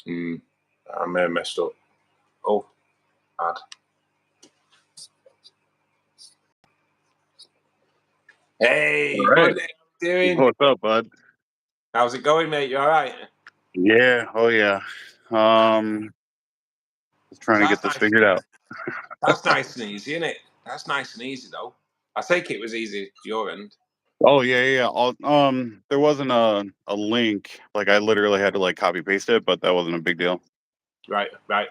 I may have messed up. Oh, bad. Hey, all right. Buddy, how you doing? What's up, bud? How's it going, mate? You all right? Yeah. Oh, yeah. Just trying to get this figured out. That's nice and easy, isn't it? That's nice and easy, though. I think it was easy to your end. Oh, yeah. There wasn't a link. Like, I literally had to like copy paste it, but that wasn't a big deal. Right. Well,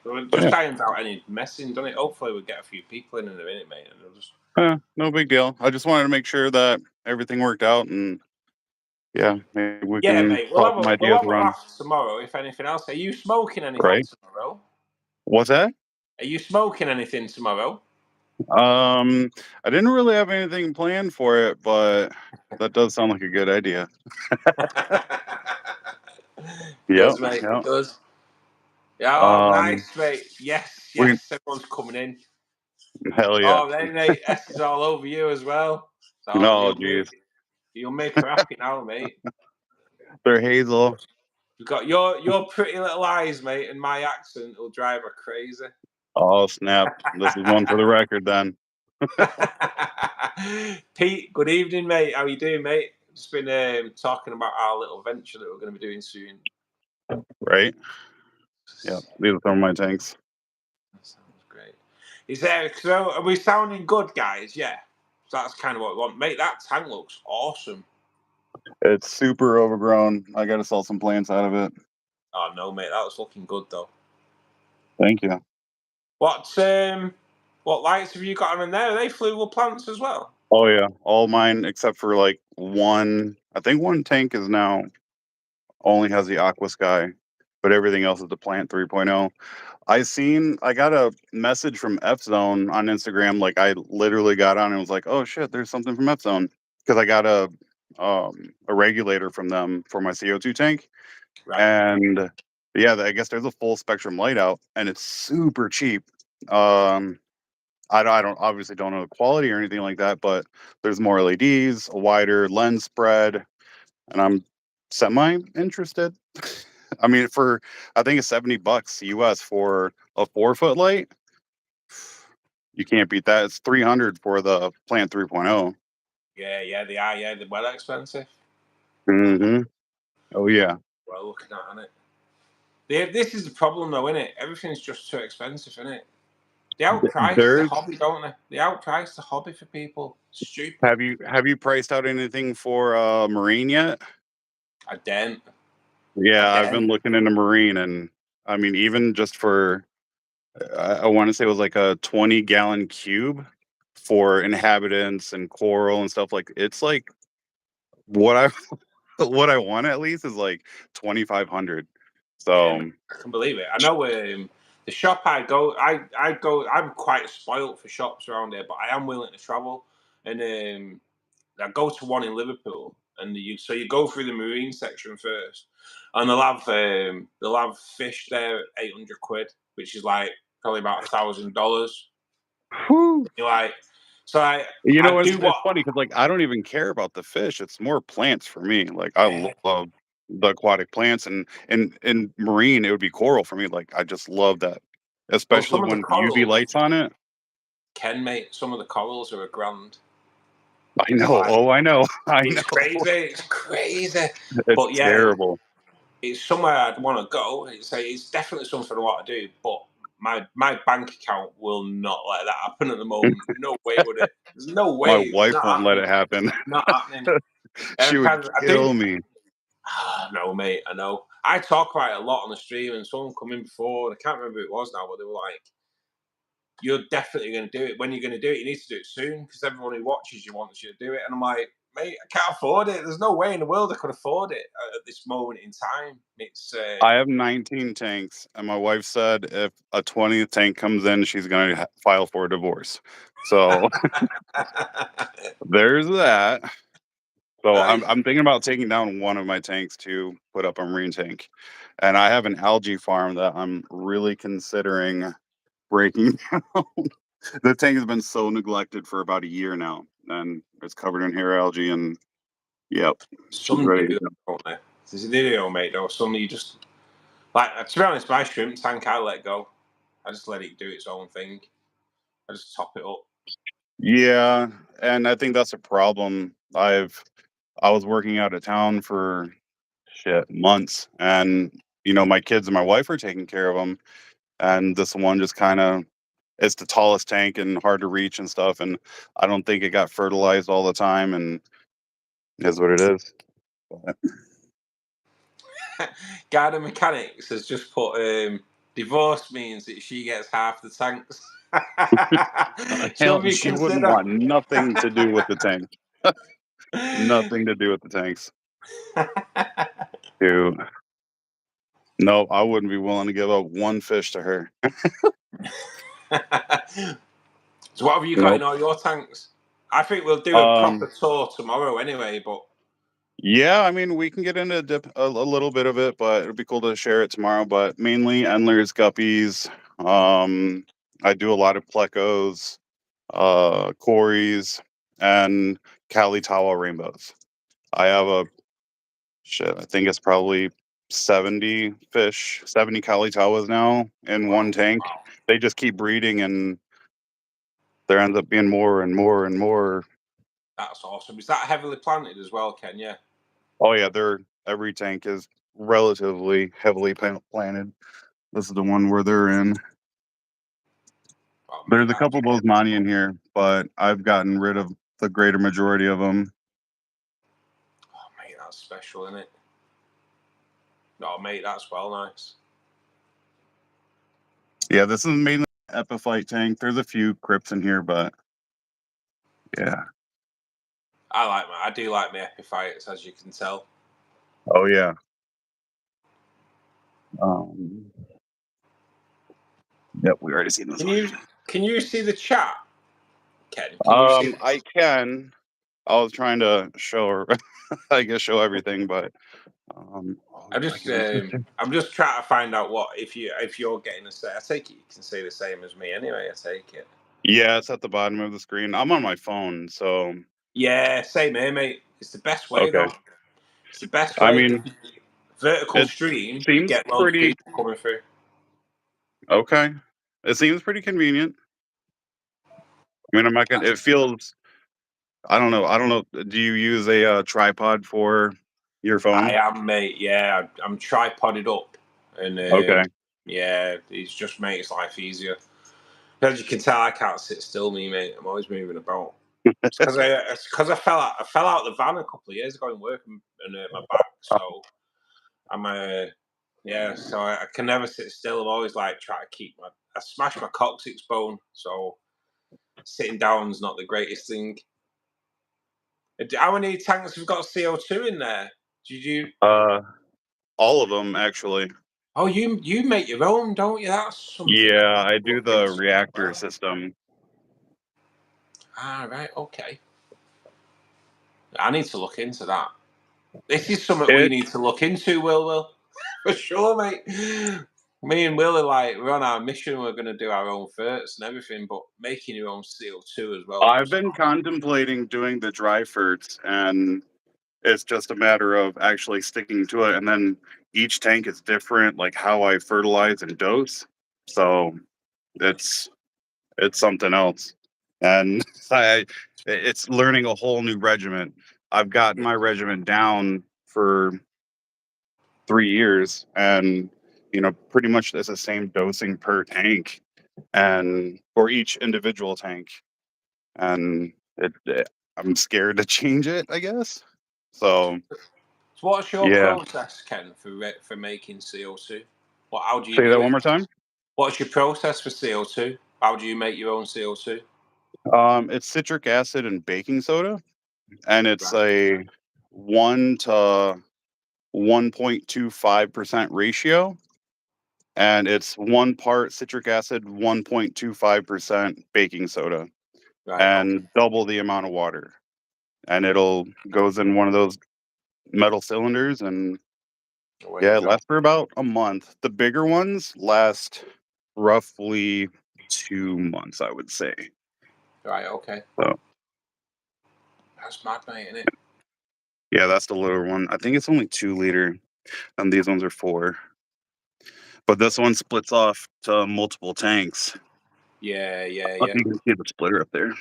it just irons out any messing, doesn't it? Hopefully, we'll get a few people in a minute, mate, and they'll just. No big deal. I just wanted to make sure that everything worked out, and yeah, maybe we Yeah, can mate. toss some We'll ideas have a around. laugh tomorrow. If anything else, are you smoking anything Right? tomorrow? What's that? Are you smoking anything tomorrow? I didn't really have anything planned for it, but that does sound like a good idea. Does, Yep. mate? Yep. Does. Yeah, oh, Um, nice, mate. Yes, we everyone's coming in. hell yeah. Oh, then, mate, S is all over you as well. So No, geez. you'll make her happy now, mate. They're Hazel. You've got your pretty little eyes, mate, and my accent will drive her crazy. Oh, snap. This is one for the record then. Pete, good evening, mate. How you doing, mate? Just been talking about our little venture that we're going to be doing soon. Right? Yeah, these are some of my tanks. That sounds great. Is there? So are we sounding good, guys? Yeah. So that's kind of what we want, mate. That tank looks awesome. It's super overgrown. I got to sell some plants out of it. Oh no, mate, that was looking good though. Thank you. What lights have you got on in there? Are they fluval plants as well? Oh, yeah. All mine except for like one. I think one tank is now only has the Aqua Sky, but everything else is the Plant 3.0. I got a message from F Zone on Instagram. Like, I literally got on and was like, oh shit, there's something from F Zone. Because I got a regulator from them for my CO2 tank. Right. And yeah, I guess there's a full spectrum light out and it's super cheap. I don't obviously don't know the quality or anything like that, but there's more LEDs, a wider lens spread, and I'm semi interested. I mean, I think it's $70 US for a 4-foot light. You can't beat that. It's 300 for the Plant 3.0. Yeah, they are. Yeah, they're well expensive. Mm-hmm. Oh yeah. Well, looking at it. This is the problem, though, isn't it? Everything's just too expensive, isn't it? They outprice the hobby, don't they? They outprice the hobby for people. Stupid. Have you priced out anything for marine yet? I didn't. Yeah, I've been looking into marine, and I mean, even just for I want to say it was like a 20-gallon cube for inhabitants and coral and stuff. Like, it's like what I what I want at least is like 2,500. So yeah, I can believe it. I know the shop I go. I'm quite spoilt for shops around here, but I am willing to travel. And I go to one in Liverpool, and you go through the marine section first, and they'll have fish there at 800 quid, which is like probably about $1,000. You're like, so you know, I it's do what funny because like I don't even care about the fish. It's more plants for me. Like, I love the aquatic plants, and in marine it would be coral for me. Like, I just love that, especially some of the when UV corals, lights on it. mate. Some of the corals are a grand. I know. Like, Oh, I know. I it's know. crazy. It's crazy. It's But yeah, terrible. it's somewhere I'd want to go. It's definitely something I want to do. But my bank account will not let that happen at the moment. No way would it. There's no way. My It's wife not won't let happening. it happen. Not happening. She would I kill think. me. No, mate. I know. I talk about it a lot on the stream, and someone come in before. And I can't remember who it was now, but they were like, "You're definitely going to do it. When you're going to do it, you need to do it soon because everyone who watches you wants you to do it." And I'm like, mate, I can't afford it. There's no way in the world I could afford it at this moment in time. It's I have 19 tanks, and my wife said if a 20th tank comes in, she's going to file for a divorce. So there's that. So I'm thinking about taking down one of my tanks to put up a marine tank, and I have an algae farm that I'm really considering breaking down. The tank has been so neglected for about a year now, and it's covered in hair algae. And yep, she's some ready do, to go. don't they? There's a video, mate. Though some you just Like, to be honest, my shrimp tank, I let go. I just let it do its own thing. I just top it up. Yeah, and I think that's a problem. I was working out of town for months, and my kids and my wife are taking care of them, and this one just kind of it's the tallest tank and hard to reach and stuff, and I don't think it got fertilized all the time, and it is what it is. But, Garden Mechanics has just put divorce means that she gets half the tanks. Shall hell, we she wouldn't consider? want nothing to do with the tank. Nothing to do with the tanks. Dude. No, I wouldn't be willing to give up one fish to her. So what have you got in Nope. all your tanks? I think we'll do a proper Um, tour tomorrow anyway, but yeah, I mean, we can get into a little bit of it, but it'd be cool to share it tomorrow. But mainly Endlers, guppies. I do a lot of plecos, cories, and Kalitawa rainbows. I have I think it's probably 70 fish, 70 Kalitawas now in one tank. wow, They just keep breeding, and there ends up being more and more and more. that's awesome. Is that heavily planted as well, Ken? Yeah. Oh yeah, every tank is relatively heavily planted. This is the one where they're in. Oh, mate, There's a couple of those Bosemani in here, but I've gotten rid of the greater majority of them. oh, mate, that's special, isn't it? Oh, mate, that's well nice. Yeah, this is mainly an epiphyte tank. There's a few crypts in here, but yeah. I do like my epiphytes, as you can tell. Oh yeah. Um, yep, we already seen this Can one. you can you see the chat, Ken? Can you see? I can. I was trying to show her, I guess, show everything, but oh, I'm I just can do this. I'm just trying to find out what if you're getting a say. I take it you can say the same as me anyway. I take it. Yeah, it's at the bottom of the screen. I'm on my phone, so Yeah, same here, mate. It's the best way okay. though. It's the best I way. mean, Vertical it stream, you seems get loads of pretty people coming through. okay. It seems pretty convenient. I mean, I'm not gonna. It feels. I don't know. I don't know. Do you use a tripod for your I phone? am, mate. Yeah, I'm tripoded up, and Okay. yeah, it's just makes life easier. As you can tell, I can't sit still, me, mate. I'm always moving about. It's because I fell out the van a couple of years ago in work and hurt my back. So I'm yeah. So I can never sit still. I'm always like trying to keep my. I smashed my coccyx bone, so sitting down's not the greatest thing. How many tanks have got CO2 in there? Did you? Uh, all of them actually. Oh, you make your own, don't you? That's something I Yeah, need I to do look the into as reactor well. system. Ah, right, okay. I need to look into that. This is something we It need to look into, Will. For sure, mate. Me and Will are like, we're on our mission. We're going to do our own ferts and everything, but making your own CO2 as well. I've been contemplating doing the dry ferts, and it's just a matter of actually sticking to it. And then each tank is different, like how I fertilize and dose. So it's it's something else, and it's learning a whole new regiment. I've gotten my regiment down for 3 years, and pretty much it's the same dosing per tank, and for each individual tank, and I'm scared to change it, I guess. So So, what's your yeah, process, Ken, for making CO2? How do you say that do one it? more time. What's your process for CO2? How do you make your own CO2? It's citric acid and baking soda, and it's Right. a 1 to 1.25% ratio, and it's 1 part citric acid, 1.25% baking soda, Right. Okay. and double the amount of water. And it'll goes in one of those metal cylinders, and Away yeah, you it go. lasts for about a month. The bigger ones last roughly 2 months, I would say. Right. Okay. So That's mad, mate, isn't it? yeah, that's the littler one. I think it's only 2 liter, and these ones are 4. But this one splits off to multiple tanks. Yeah, yeah, If yeah. you can see the splitter up there.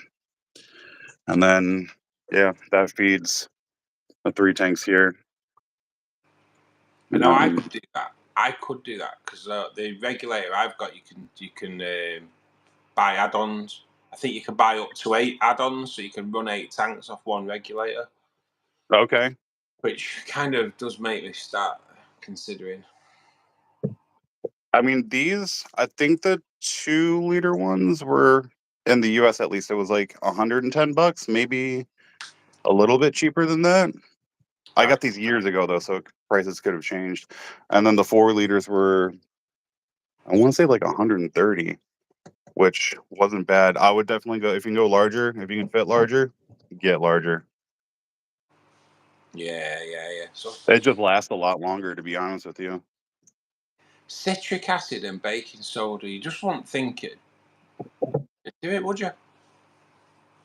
And then, yeah, that feeds the 3 tanks here. I know I could do that. I could do that because the regulator I've got, you can buy add-ons. I think you can buy up to 8 add-ons, so you can run 8 tanks off one regulator, Okay. which kind of does make me start considering. I mean, these, I think the 2-liter ones were, in the US at least, it was like $110, maybe a little bit cheaper than that. I got these years ago though, so prices could have changed. And then the 4 liters were, I want to say like 130, which wasn't bad. I would definitely go, if you can go larger, if you can fit larger, get larger. Yeah, yeah, yeah. So It just lasts a lot longer, to be honest with you. citric acid and baking soda, you just won't think it. Do it, would you?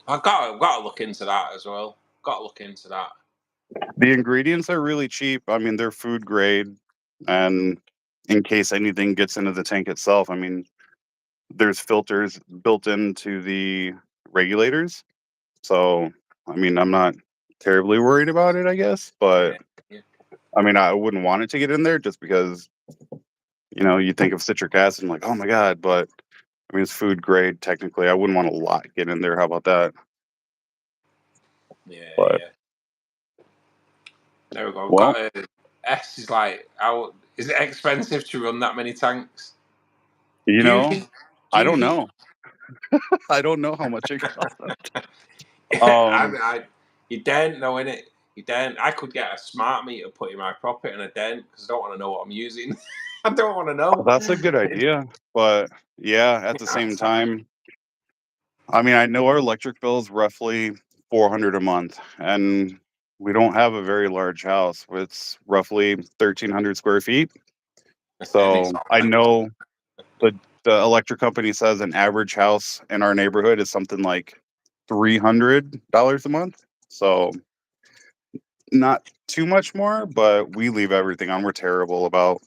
I've got to look into that as well. Got to look into that. The ingredients are really cheap. I mean, they're food grade, and in case anything gets into the tank itself, I mean, there's filters built into the regulators. So, I mean, I'm not terribly worried about it, I guess. But Yeah, yeah, I mean, I wouldn't want it to get in there just because, you think of citric acid and like, oh my God. But I mean, it's food grade technically. I wouldn't want a lot get in there. How about that? yeah, But yeah. There we go. We've well, got S is like, how is it expensive to run that many tanks? you Do you know, think? Do I you don't think? know. I don't know how much it costs. I, Um, I, you don't know in it. You don't. I could get a smart meter put in my property, and I don't because I don't want to know what I'm using. I don't want to know. that's a good idea. But yeah, at the same time, I mean, I know our electric bill is roughly 400 a month, and we don't have a very large house. It's roughly 1,300 square feet. And it's So all I right. know the electric company says an average house in our neighborhood is something like $300 a month. So not too much more, but we leave everything on. We're terrible about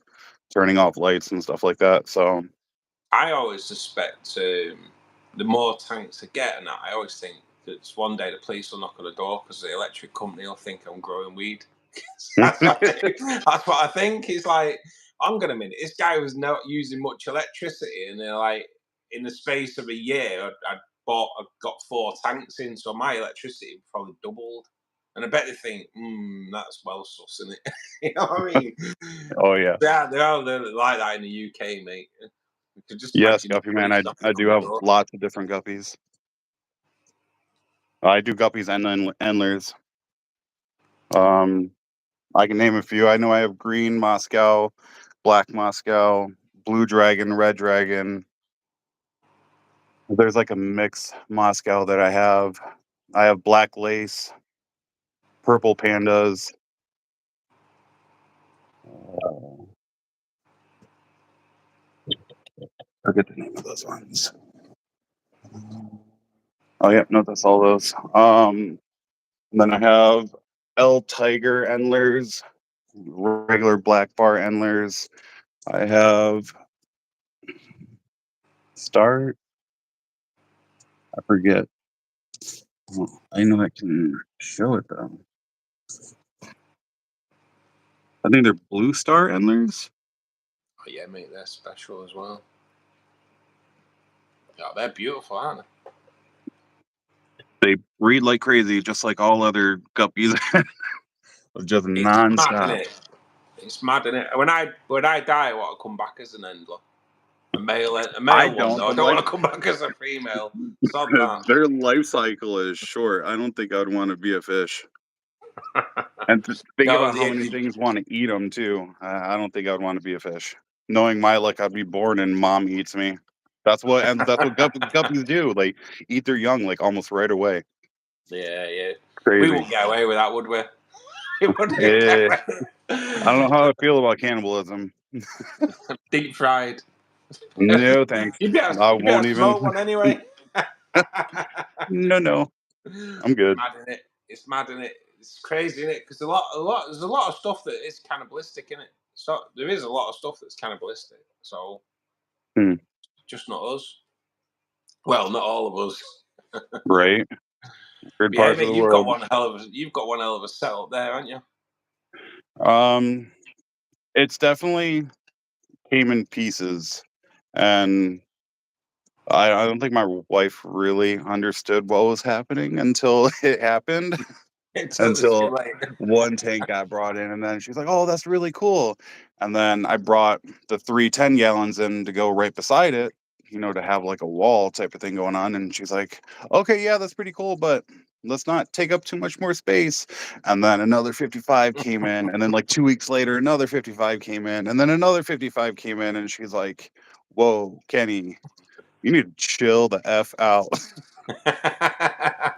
turning off lights and stuff like that. So I always suspect the more tanks I get, and that, I always think that one day the police will knock on the door because the electric company will think I'm growing weed. That's what I think. That's what I think. It's like, I'm gonna minute. This guy was not using much electricity, and they're like, in the space of a year, I got 4 tanks in, so my electricity probably doubled. And I bet they think, that's well sus, isn't it? You know what I mean? oh yeah. Yeah, they're like that in the UK, mate. You could just Yes, imagine the Guppy man. police I knocking do on the have door. lots of different guppies. I do guppies and endlers. Um, I can name a few. I know I have green Moscow, black Moscow, blue dragon, red dragon. There's like a mixed Moscow that I have. I have black lace, purple pandas. Forget the name of those ones. Oh yeah, no, that's all those. And then I have L Tiger endlers, regular black bar endlers. I have Star. I forget. I know I can show it though. I think they're blue star endlers. Oh yeah, mate, they're special as well. Yeah, they're beautiful, aren't they? They breed like crazy, just like all other guppies, just It's mad, isn't nonstop. it? It's mad, isn't it? When I die, I want to come back as an endler. A I male one don't. though. I don't want to come back as a female. Sod that. Their life cycle is short. I don't think I'd want to be a fish. And think No, about how many things want to eat them too. I don't think I'd want to be a fish. Knowing my luck, I'd be born and mom eats me. That's what guppies do. Like eat their young like almost right away. yeah, yeah. We Crazy. wouldn't get away with that, would we? We wouldn't get Yeah. away. I don't know how I feel about cannibalism. Deep fried. No thanks. I You'd be able won't to smoke even. one anyway. No. I'm good. Mad in it. It's mad in it. It's crazy in it because there's a lot of stuff that is cannibalistic in it. So there is a lot of stuff that's cannibalistic. So Hmm. just not us. Well, not all of us. Right? Weird Yeah, parts of mate, the world. you've got one hell of a setup there, haven't you? Um, it's definitely came in pieces, and I don't think my wife really understood what was happening until it happened. Until it was too Until late. one tank got brought in, and then she's like, "Oh, that's really cool." And then I brought the 3 10 gallons in to go right beside it, to have like a wall type of thing going on. And she's like, "Okay, yeah, that's pretty cool, but let's not take up too much more space." And then another 55 came in, and then like 2 weeks later, another 55 came in, and then another 55 came in, and she's like, "Whoa, Kenny, you need to chill the f out."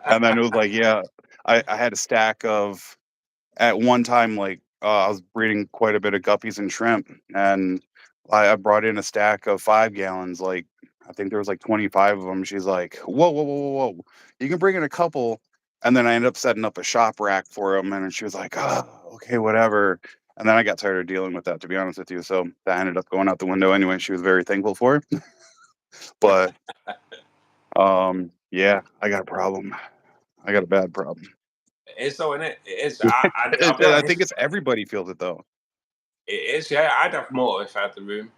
And then it was like, yeah, I had a stack of at one time, like, I was breeding quite a bit of guppies and shrimp, and I brought in a stack of 5 gallons. Like, I think there was like 25 of them. She's like, "Whoa, whoa, whoa, whoa, whoa! You can bring in a couple." And then I ended up setting up a shop rack for them, and she was like, "Oh, okay, whatever." And then I got tired of dealing with that, to be honest with you. So that ended up going out the window anyway. She was very thankful for it, but yeah, I got a problem. I got a bad problem. It is though, isn't it? It is. I'll be I think honest. it's everybody feels it though. It is. Yeah, I'd have more if I had the room.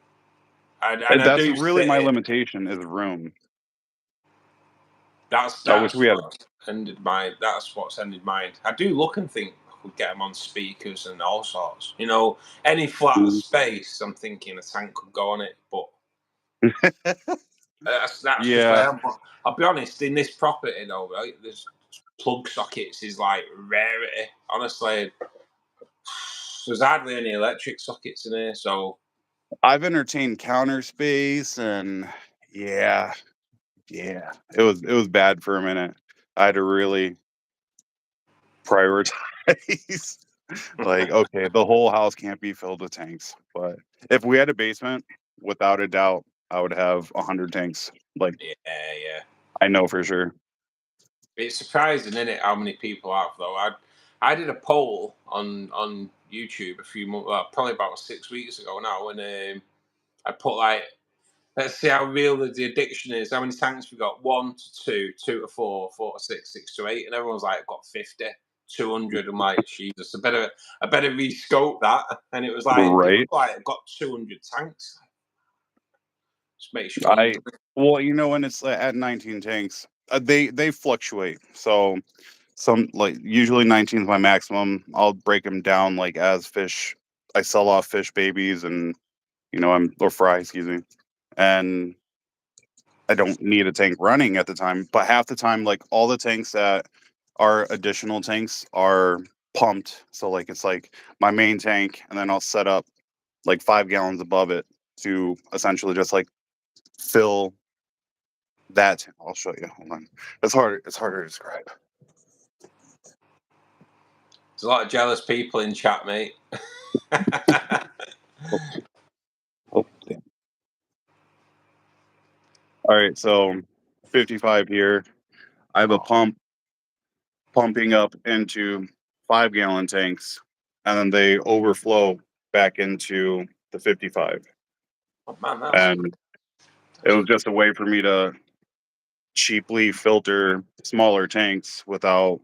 And And I that's do really sit my it. limitation is room. That's I wish that's we had. what's ended my. That's what's ended mine. I do look and think I could get them on speakers and all sorts. Any flat Mhm. space, I'm thinking a tank could go on it. But that's just where Yeah, I am. But I'll be honest. In this property, though, right, there's plug sockets is like rarity. Honestly, there's hardly any electric sockets in here, so I've entertained counter space, and yeah, yeah, it was bad for a minute. I had to really prioritize. Like, okay, the whole house can't be filled with tanks, but if we had a basement, without a doubt, I would have 100 tanks. Like, yeah, yeah. I know for sure. It's surprising, isn't it, how many people have though. I did a poll on YouTube a few months, probably about 6 weeks ago now, and I put like, let's see how real the addiction is. How many tanks we got? 1 to 2, 2 to 4, 4 to 6, 6 to 8, and everyone's like got 50, 200. I'm like, Jesus, I better rescope that. And it was like people Right. like got 200 tanks. Just makes you I wonder. Well, when it's at 19 tanks, they fluctuate. So some, like, usually 19 is my maximum. I'll break them down like as fish. I sell off fish babies, and or fry, excuse me, and I don't need a tank running at the time. But half the time, like, all the tanks that are additional tanks are pumped. So like it's like my main tank, and then I'll set up like 5 gallons above it to essentially just like fill that. I'll show you. Hold on. It's harder to describe. There's a lot of jealous people in chat, mate. Oh, oh, damn. All right, so 55 here. I have a Oh, pump pumping up into 5 gallon tanks, and then they overflow back into the 55. oh, man, And it was just a way for me to cheaply filter smaller tanks without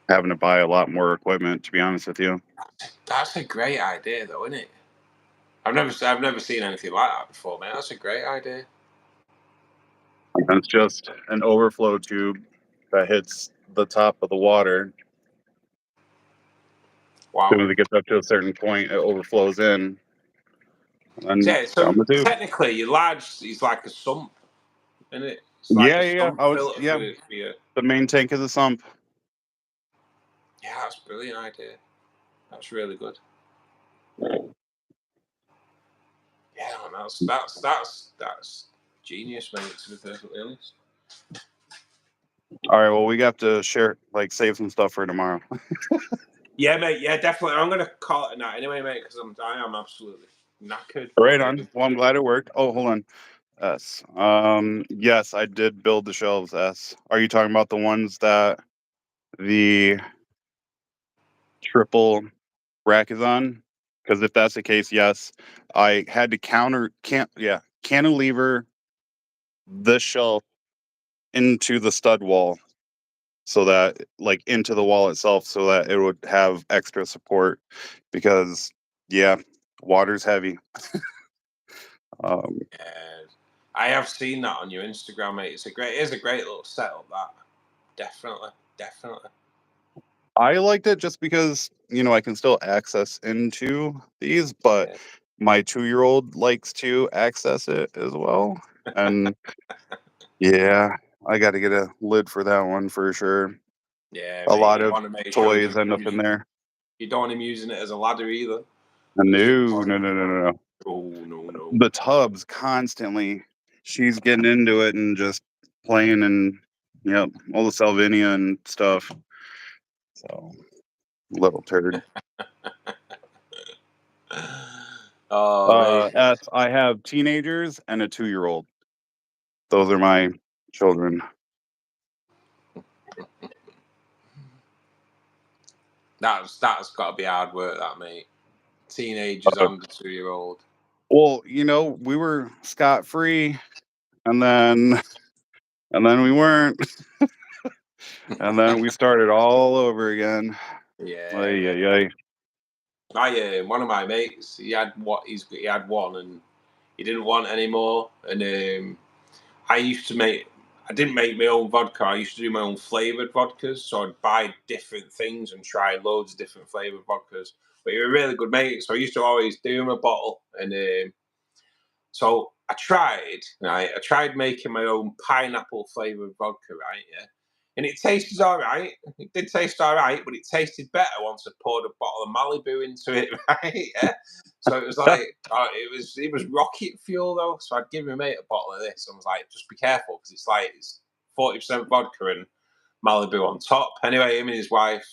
having to buy a lot more equipment, to be honest with you. that's a great idea, though, isn't it? I've never seen anything like that before, man. That's a great idea. And it's just an overflow tube that hits the top of the water. As Wow. soon as it gets up to a certain point, it overflows in, and Yeah. down So the tube. technically, your large is like a sump, isn't it? It's like Yeah, a yeah, yeah. sump filter Yeah. for your. The main tank is a sump. Yeah, that's a brilliant idea. That's really good. Yeah, man, that's genius, mate. To be perfectly honest. All right. Well, we got to share, like, save some stuff for tomorrow. Yeah, mate. Yeah, definitely. I'm gonna call it a night anyway, mate, because I am absolutely knackered. Right on. Well, I'm glad it worked. Oh, hold on. S. Yes, I did build the shelves. S. Are you talking about the ones that the triple rack is on? Because if that's the case, yes, I had to cantilever the shelf into the stud wall so that like into the wall itself so that it would have extra support because yeah, water's heavy. Um, Yeah, I have seen that on your Instagram, mate. It is a great little setup. That definitely, definitely. I liked it just because I can still access into these, but Yeah, my 2-year-old likes to access it as well. And yeah, I got to get a lid for that one for sure. yeah, A mate. lot You don't of want to make sure toys end up in there. you don't want him using it as a ladder either. Because you No, want, no, no, no, no, no. oh no, no. The tubs constantly. She's getting into it and just playing and yep, all the Salvinia and stuff. So little turd. Oh, mate. I have teenagers and a 2-year-old. Those are my children. That's got to be hard work, that, mate. Teenagers Uh, and a 2-year-old. well, we were scot free, and then we weren't, and then we started all over again. Yeah, Ay, mate. ay, ay. One of my mates, he had one, and he didn't want any more. And I used to make. I didn't make my own vodka. I used to do my own flavored vodkas. So I'd buy different things and try loads of different flavored vodkas. But he was a really good mate, so I used to always do him a bottle. And so I tried. Right, I tried making my own pineapple flavored vodka. Right, yeah, and it tasted all right. It did taste all right, but it tasted better once I poured a bottle of Malibu into it. Right, yeah. So it was like it was rocket fuel though. So I'd give my mate a bottle of this. And I was like, just be careful because it's 40% vodka and Malibu on top. Anyway, him and his wife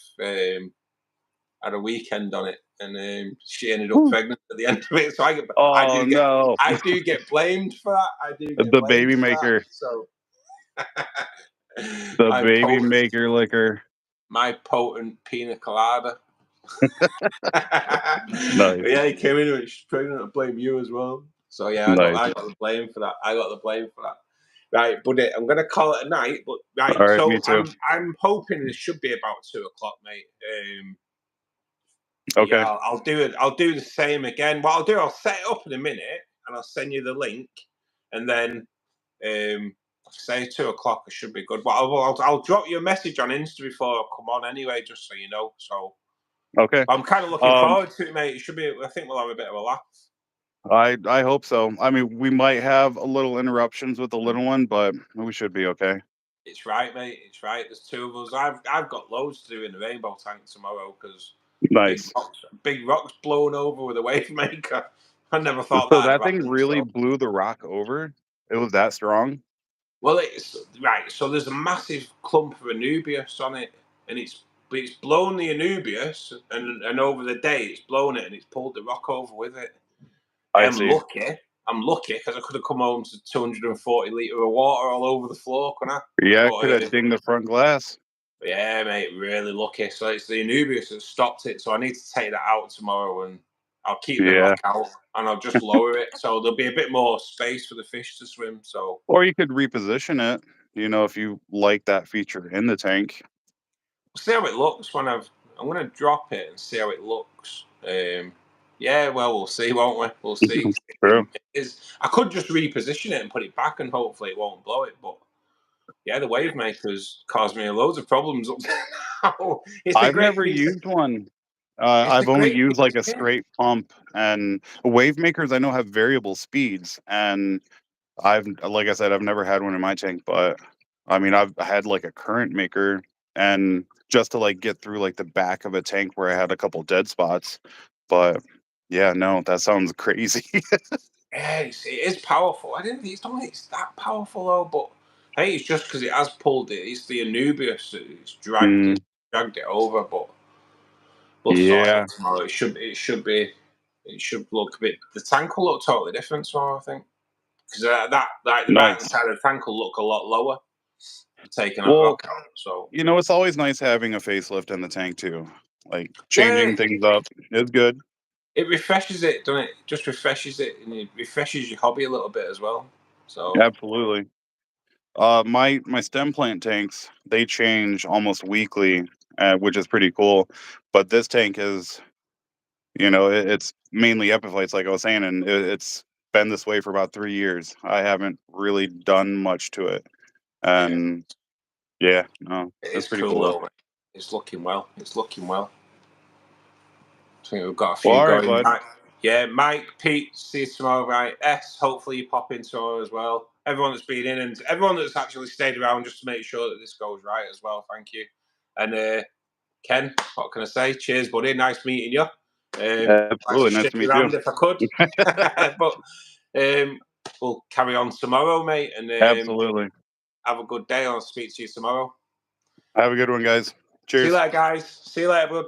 had a weekend on it, and she ended up pregnant at the end of it. So Oh no, I do get blamed for that. I do get the blamed baby for that. maker, So the my baby potent, maker liquor. my potent pina colada. Nice, Yeah, he came in and she's pregnant. I blame you as well. So yeah, nice. I got the blame for that. I got the blame for that. Right, but I'm gonna call it a night. But right, All right, me so too. I'm hoping it should be about 2 o'clock, mate. Yeah, Okay, I'll do it. I'll do the same again. What I'll do, I'll set it up in a minute, and I'll send you the link, and then say 2 o'clock. It should be good. But I'll drop you a message on Insta before I come on anyway, just so you know. So okay. I'm kind of looking Um, forward to it, mate. It should be. I think we'll have a bit of a laugh. I hope so. I mean, we might have a little interruptions with the little one, but we should be okay. It's right, mate. It's right. There's two of us. I've got loads to do in the rainbow tank tomorrow because Nice. big rocks blown over with a wave maker. I never thought So that'd that have thing happened. really So blew the rock over. It was that strong. well, it's right. So there's a massive clump of anubias on it, and it's blown the anubias, and over the day it's blown it, and it's pulled the rock over with it. I I'm see. lucky. I'm lucky because I could have come home to 240 litre of water all over the floor, couldn't I? Yeah, But could have dinged the front glass. yeah, mate, really lucky. So it's the anubias that stopped it. So I need to take that out tomorrow, and I'll keep the Yeah. rock out, and I'll just lower it, so there'll be a bit more space for the fish to swim. So Or you could reposition it, if you like that feature in the tank. we'll see how it looks when I'm gonna drop it and see how it looks. Yeah, well, we'll see, won't we? We'll see. True. I could just reposition it and put it back, and hopefully it won't blow it. But yeah, the wave makers caused me loads of problems up there now. It's a I've great never piece. used one. It's a I've only great used piece like of a kit. straight pump and wave makers. I know have variable speeds, and like I said, I've never had one in my tank, but I mean, I've had like a current maker, and just to like get through like the back of a tank where I had a couple dead spots. But yeah, no, that sounds crazy. Yeah, it is powerful. I didn't think it's that powerful though, but hey, it's just because it has pulled it. It's the Anubius it's dragged Mm, it, dragged it over, but we'll sort it yeah, out tomorrow. It should look a bit. The tank will look totally different tomorrow, I think, because that like the right hand nice. side of the tank will look a lot lower for taking that Well, rock out. So it's always nice having a facelift in the tank too. Like yeah, changing things up is good. it refreshes it, doesn't it? Just refreshes it, and it refreshes your hobby a little bit as well. So Absolutely. My stem plant tanks, they change almost weekly, which is pretty cool. But this tank is, it's mainly epiphytes, like I was saying, and it's been this way for about 3 years. I haven't really done much to it, yeah, and yeah, no, it that's is pretty cool cool though. though. It's looking well. It's looking well. I think we've got a Well, few all right, going. bud. Yeah, Mike, Pete, see you tomorrow, right? S, hopefully you pop in tomorrow as well. Everyone that's been in and everyone that's actually stayed around just to make sure that this goes right as well. Thank you. And Ken, what can I say? Cheers, buddy. Nice meeting you. Like to Absolutely, nice shake to meet your you. hand if I could. But we'll carry on tomorrow, mate. And Absolutely. have a good day. I'll speak to you tomorrow. Have a good one, guys. See you Cheers. later, guys. See you later, bud.